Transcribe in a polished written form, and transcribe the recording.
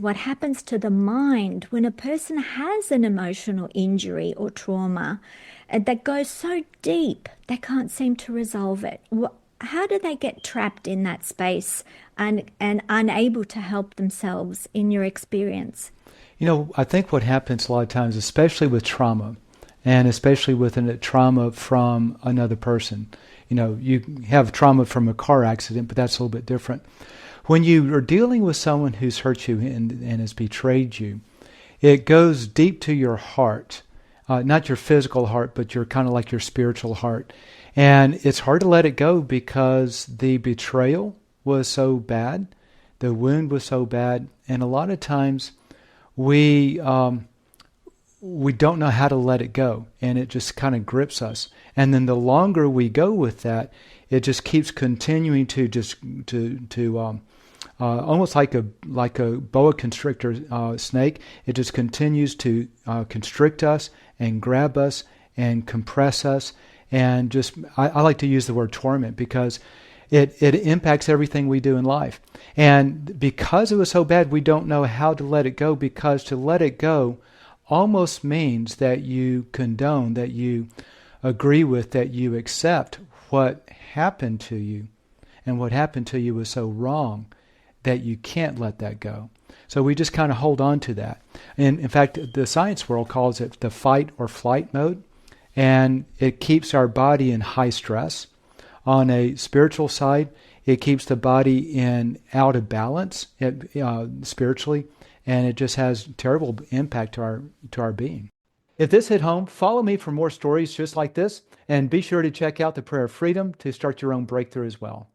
What happens to the mind when a person has an emotional injury or trauma that goes so deep they can't seem to resolve it? How do they get trapped in that space and unable to help themselves in your experience? I think what happens a lot of times, especially with trauma, and especially with a trauma from another person. You have trauma from a car accident, but that's a little bit different. When you are dealing with someone who's hurt you and has betrayed you, it goes deep to your heart, not your physical heart, but your kind of like your spiritual heart. And it's hard to let it go because the betrayal was so bad, the wound was so bad, and a lot of times we don't know how to let it go, and it just kind of grips us. And then the longer we go with that, it just keeps continuing to almost like a boa constrictor snake. It just continues to constrict us and grab us and compress us, and just I like to use the word torment because it impacts everything we do in life. And because it was so bad, we don't know how to let it go, because to let it go almost means that you condone, that you agree with, that you accept what happened to you. And what happened to you was so wrong that you can't let that go. So we just kind of hold on to that. And in fact, the science world calls it the fight or flight mode. And it keeps our body in high stress. On a spiritual side, it keeps the body out of balance spiritually, and it just has terrible impact to our being. If this hit home, follow me for more stories just like this, and be sure to check out the Prayer of Freedom to start your own breakthrough as well.